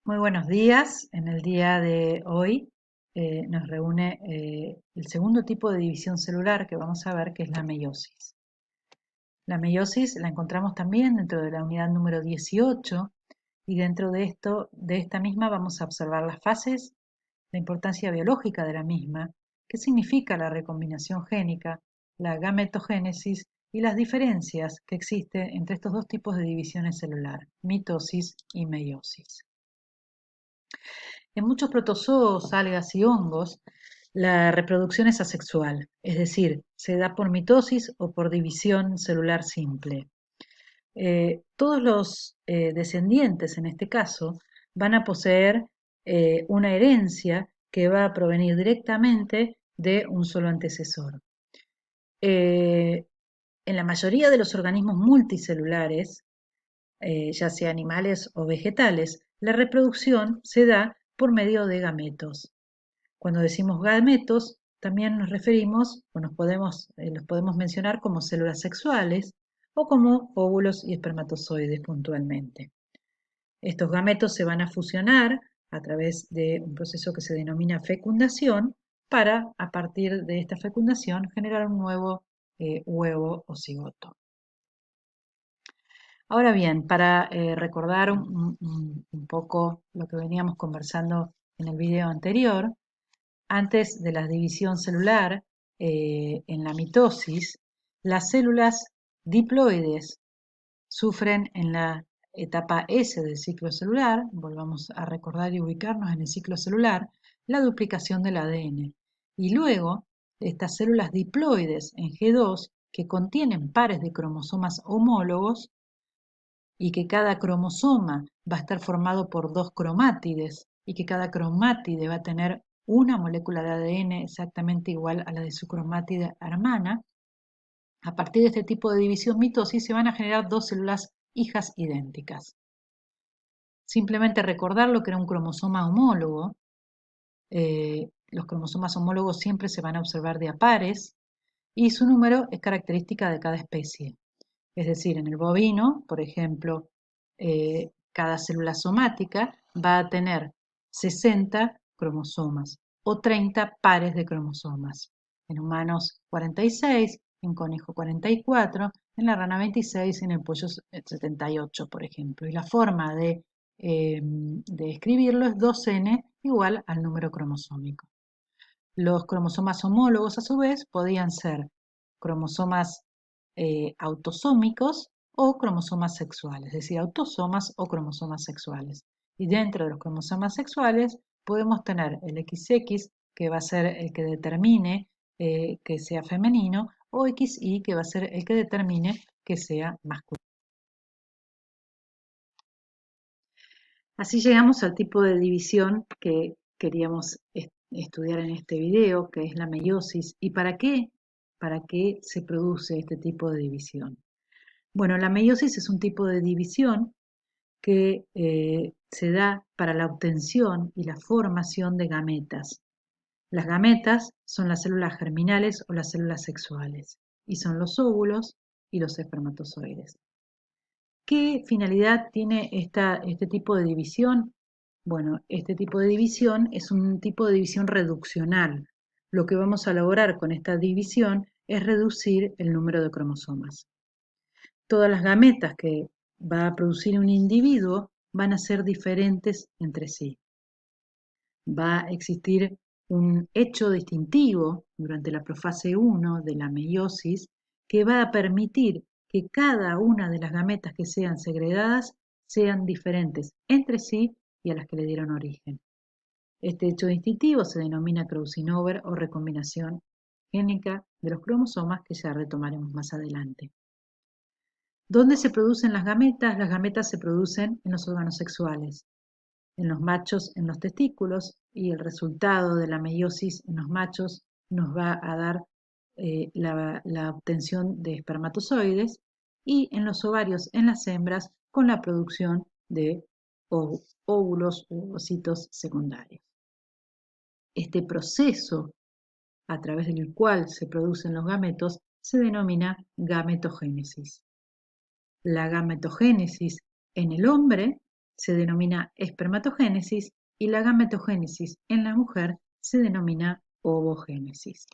Muy buenos días. En el día de hoy nos reúne el segundo tipo de división celular que vamos a ver, que es la meiosis. La meiosis la encontramos también dentro de la unidad número 18 y dentro de esta misma vamos a observar las fases, la importancia biológica de la misma, qué significa la recombinación génica, la gametogénesis y las diferencias que existen entre estos dos tipos de divisiones celular, mitosis y meiosis. En muchos protozoos, algas y hongos, la reproducción es asexual, es decir, se da por mitosis o por división celular simple. Todos los descendientes, en este caso, van a poseer una herencia que va a provenir directamente de un solo antecesor. Eh, en la mayoría de los organismos multicelulares, ya sea animales o vegetales, la reproducción se da por medio de gametos. Cuando decimos gametos, también nos referimos o los podemos mencionar como células sexuales o como óvulos y espermatozoides puntualmente. Estos gametos se van a fusionar a través de un proceso que se denomina fecundación para, a partir de esta fecundación, generar un nuevo huevo o cigoto. Ahora bien, para recordar un poco lo que veníamos conversando en el video anterior, antes de la división celular, en la mitosis, las células diploides sufren en la etapa S del ciclo celular, volvamos a recordar y ubicarnos en el ciclo celular, la duplicación del ADN. Y luego, estas células diploides en G2, que contienen pares de cromosomas homólogos, y que cada cromosoma va a estar formado por dos cromátides y que cada cromátide va a tener una molécula de ADN exactamente igual a la de su cromátide hermana, a partir de este tipo de división mitosis se van a generar dos células hijas idénticas. Simplemente recordar lo que era un cromosoma homólogo. Los cromosomas homólogos siempre se van a observar de a pares y su número es característica de cada especie. Es decir, en el bovino, por ejemplo, cada célula somática va a tener 60 cromosomas o 30 pares de cromosomas. En humanos 46, en conejo 44, en la rana 26, en el pollo 78, por ejemplo. Y la forma de escribirlo es 2n igual al número cromosómico. Los cromosomas homólogos, a su vez, podían ser cromosomas autosómicos o cromosomas sexuales, es decir, autosomas o cromosomas sexuales. Y dentro de los cromosomas sexuales podemos tener el XX, que va a ser el que determine que sea femenino, o XY, que va a ser el que determine que sea masculino. Así llegamos al tipo de división que queríamos estudiar en este video, que es la meiosis. ¿Y para qué? ¿Para qué se produce este tipo de división? Bueno, la meiosis es un tipo de división que se da para la obtención y la formación de gametas. Las gametas son las células germinales o las células sexuales y son los óvulos y los espermatozoides. ¿Qué finalidad tiene este tipo de división? Bueno, este tipo de división es un tipo de división reduccional. Lo que vamos a lograr con esta división es reducir el número de cromosomas. Todas las gametas que va a producir un individuo van a ser diferentes entre sí. Va a existir un hecho distintivo durante la profase 1 de la meiosis que va a permitir que cada una de las gametas que sean segregadas sean diferentes entre sí y a las que le dieron origen. Este hecho distintivo se denomina crossing over o recombinación génica de los cromosomas, que ya retomaremos más adelante. ¿Dónde se producen las gametas? Las gametas se producen en los órganos sexuales, en los machos en los testículos, y el resultado de la meiosis en los machos nos va a dar la obtención de espermatozoides, y en los ovarios en las hembras con la producción de óvulos u ovocitos secundarios. Este proceso a través del cual se producen los gametos se denomina gametogénesis. La gametogénesis en el hombre se denomina espermatogénesis y la gametogénesis en la mujer se denomina ovogénesis.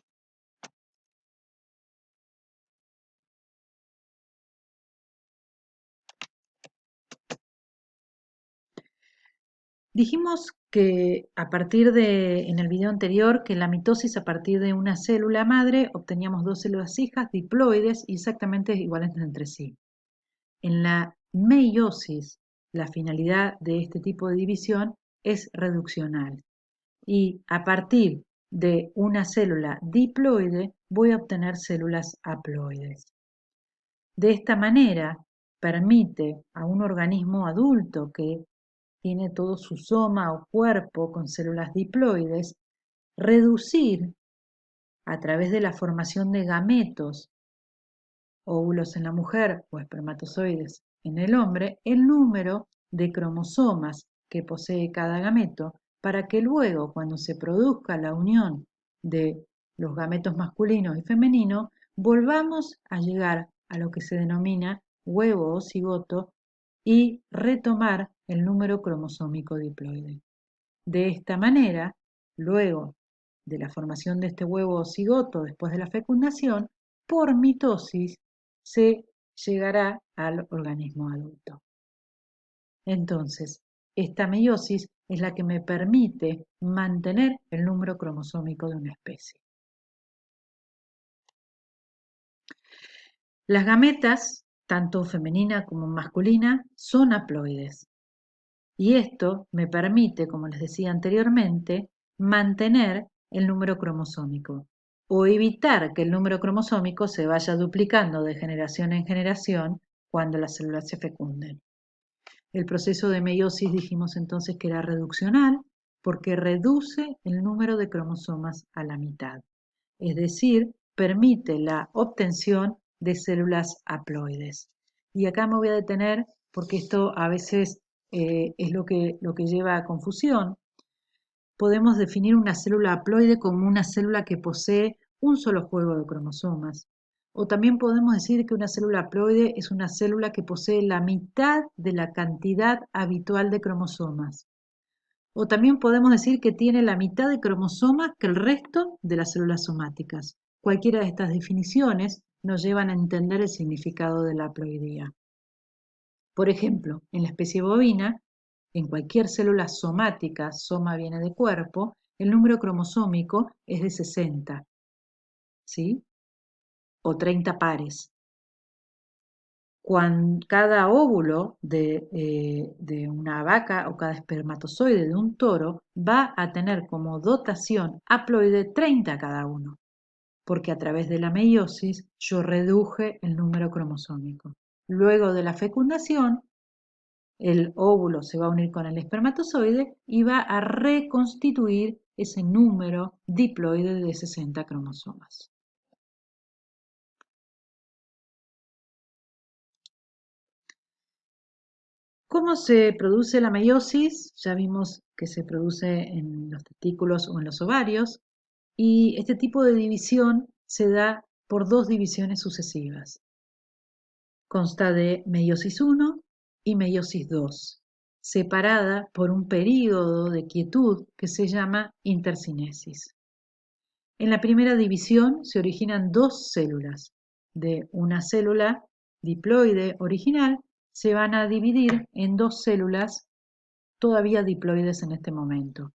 Dijimos que en el video anterior, que la mitosis a partir de una célula madre obteníamos dos células hijas diploides y exactamente iguales entre sí. En la meiosis, la finalidad de este tipo de división es reduccional y a partir de una célula diploide voy a obtener células haploides. De esta manera permite a un organismo adulto que tiene todo su soma o cuerpo con células diploides reducir a través de la formación de gametos, óvulos en la mujer o espermatozoides en el hombre, el número de cromosomas que posee cada gameto para que luego, cuando se produzca la unión de los gametos masculinos y femeninos, volvamos a llegar a lo que se denomina huevo o cigoto y retomar el número cromosómico diploide. De esta manera, luego de la formación de este huevo o cigoto después de la fecundación, por mitosis se llegará al organismo adulto. Entonces, esta meiosis es la que me permite mantener el número cromosómico de una especie. Las gametas, tanto femenina como masculina, son haploides. Y esto me permite, como les decía anteriormente, mantener el número cromosómico o evitar que el número cromosómico se vaya duplicando de generación en generación cuando las células se fecunden. El proceso de meiosis dijimos entonces que era reduccional porque reduce el número de cromosomas a la mitad, es decir, permite la obtención de células haploides. Y acá me voy a detener porque esto a veces es lo que lleva a confusión. Podemos definir una célula haploide como una célula que posee un solo juego de cromosomas. O también podemos decir que una célula haploide es una célula que posee la mitad de la cantidad habitual de cromosomas. O también podemos decir que tiene la mitad de cromosomas que el resto de las células somáticas. Cualquiera de estas definiciones nos llevan a entender el significado de la haploidía. Por ejemplo, en la especie bovina, en cualquier célula somática, soma viene de cuerpo, el número cromosómico es de 60, ¿sí? O 30 pares. Cada óvulo de una vaca o cada espermatozoide de un toro va a tener como dotación haploide 30 cada uno, porque a través de la meiosis yo reduje el número cromosómico. Luego de la fecundación, el óvulo se va a unir con el espermatozoide y va a reconstituir ese número diploide de 60 cromosomas. ¿Cómo se produce la meiosis? Ya vimos que se produce en los testículos o en los ovarios y este tipo de división se da por dos divisiones sucesivas. Consta de meiosis 1 y meiosis 2, separada por un período de quietud que se llama intercinesis. En la primera división se originan dos células. De una célula diploide original se van a dividir en dos células todavía diploides en este momento.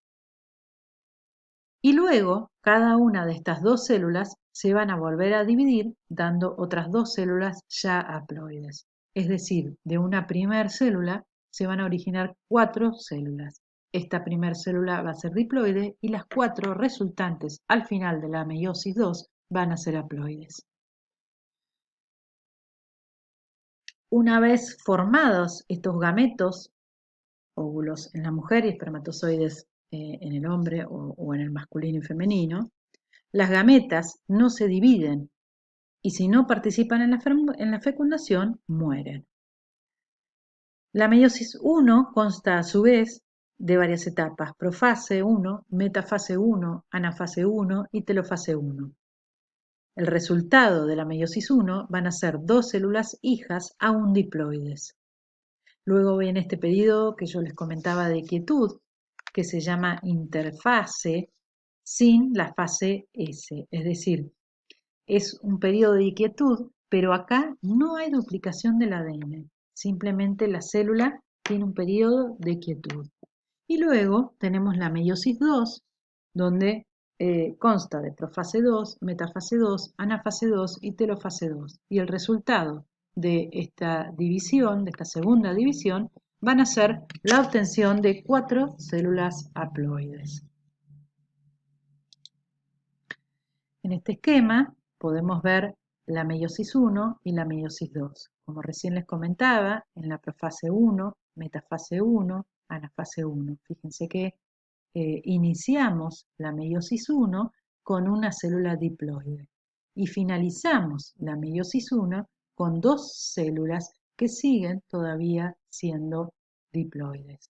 Y luego, cada una de estas dos células se van a volver a dividir dando otras dos células ya haploides. Es decir, de una primer célula se van a originar cuatro células. Esta primer célula va a ser diploide y las cuatro resultantes al final de la meiosis 2 van a ser haploides. Una vez formados estos gametos, óvulos en la mujer y espermatozoides en el hombre o en el masculino y femenino, las gametas no se dividen y si no participan en la fecundación, mueren. La meiosis 1 consta a su vez de varias etapas: profase 1, metafase 1, anafase 1 y telofase 1. El resultado de la meiosis 1 van a ser dos células hijas aún diploides. Luego viene este periodo que yo les comentaba de quietud, que se llama interfase, sin la fase S, es decir, es un periodo de quietud, pero acá no hay duplicación del ADN, simplemente la célula tiene un periodo de quietud. Y luego tenemos la meiosis 2, donde consta de profase 2, metafase 2, anafase 2 y telofase 2. Y el resultado de esta división, de esta segunda división, van a ser la obtención de 4 células haploides. En este esquema podemos ver la meiosis 1 y la meiosis 2. Como recién les comentaba, en la profase 1, metafase 1, anafase 1. Fíjense que iniciamos la meiosis 1 con una célula diploide y finalizamos la meiosis 1 con 2 células que siguen todavía siendo diploides.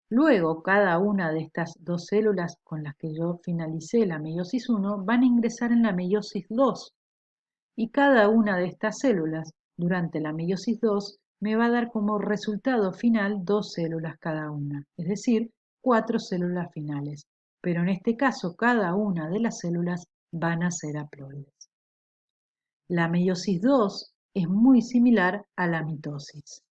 Luego, cada una de estas 2 células con las que yo finalicé la meiosis 1 van a ingresar en la meiosis 2 y cada una de estas células durante la meiosis 2 me va a dar como resultado final 2 células cada una, es decir, 4 células finales, pero en este caso cada una de las células van a ser haploides. La meiosis 2 es muy similar a la mitosis.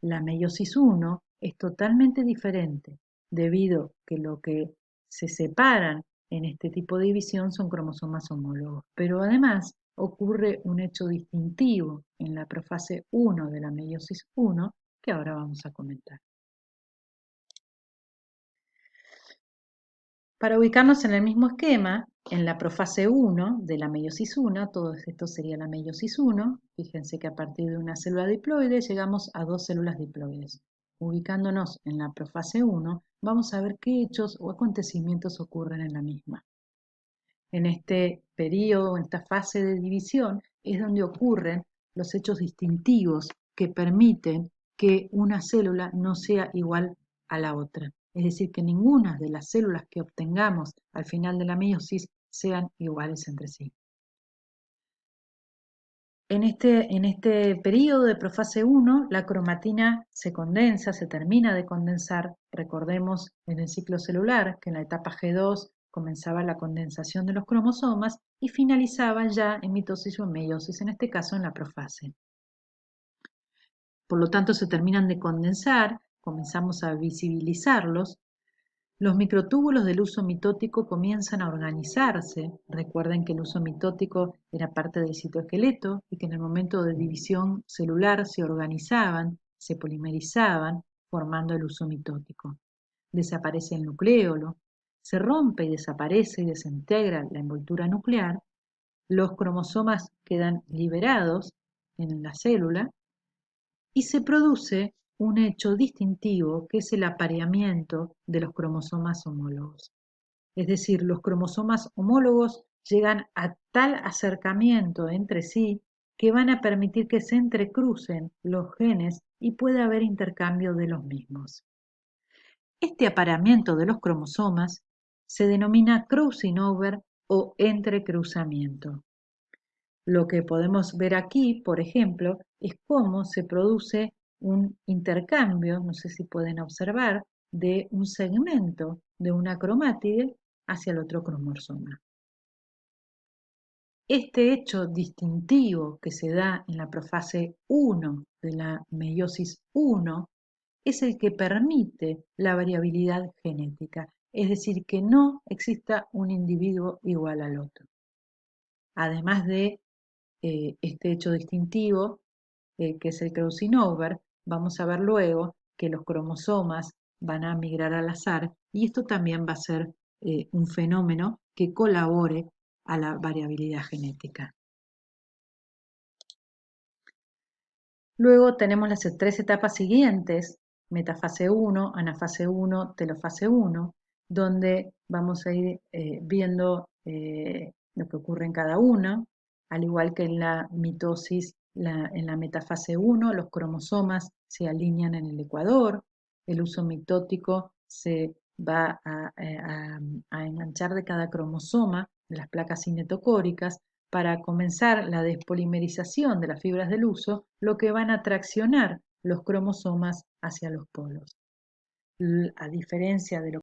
La meiosis 1 es totalmente diferente, debido que lo que se separan en este tipo de división son cromosomas homólogos, pero además ocurre un hecho distintivo en la profase 1 de la meiosis 1 que ahora vamos a comentar. Para ubicarnos en el mismo esquema, en la profase 1 de la meiosis 1, todo esto sería la meiosis 1, fíjense que a partir de una célula diploide llegamos a 2 células diploides. Ubicándonos en la profase 1, vamos a ver qué hechos o acontecimientos ocurren en la misma. En este periodo, en esta fase de división, es donde ocurren los hechos distintivos que permiten que una célula no sea igual a la otra. Es decir, que ninguna de las células que obtengamos al final de la meiosis sean iguales entre sí. En este periodo de profase 1, la cromatina se condensa, se termina de condensar. Recordemos en el ciclo celular que en la etapa G2 comenzaba la condensación de los cromosomas y finalizaba ya en mitosis o meiosis, en este caso en la profase. Por lo tanto, se terminan de condensar, comenzamos a visibilizarlos. Los microtúbulos del uso mitótico comienzan a organizarse. Recuerden que el uso mitótico era parte del citoesqueleto y que en el momento de división celular se organizaban, se polimerizaban, formando el uso mitótico. Desaparece el nucleolo, se rompe y desaparece y desintegra la envoltura nuclear, los cromosomas quedan liberados en la célula y se produce un hecho distintivo que es el apareamiento de los cromosomas homólogos. Es decir, los cromosomas homólogos llegan a tal acercamiento entre sí que van a permitir que se entrecrucen los genes y pueda haber intercambio de los mismos. Este apareamiento de los cromosomas se denomina crossing over o entrecruzamiento. Lo que podemos ver aquí, por ejemplo, es cómo se produce un intercambio, no sé si pueden observar, de un segmento de una cromátide hacia el otro cromosoma. Este hecho distintivo que se da en la profase 1 de la meiosis 1 es el que permite la variabilidad genética, es decir, que no exista un individuo igual al otro. Además de este hecho distintivo, que es el crossing over, vamos a ver luego que los cromosomas van a migrar al azar y esto también va a ser un fenómeno que colabore a la variabilidad genética. Luego tenemos las 3 etapas siguientes, metafase 1, anafase 1, telofase 1, donde vamos a ir viendo lo que ocurre en cada una, al igual que en la mitosis, en la metafase 1, los cromosomas se alinean en el ecuador, el uso mitótico se va a enganchar de cada cromosoma de las placas cinetocóricas para comenzar la despolimerización de las fibras del uso, lo que van a traccionar los cromosomas hacia los polos. A diferencia de lo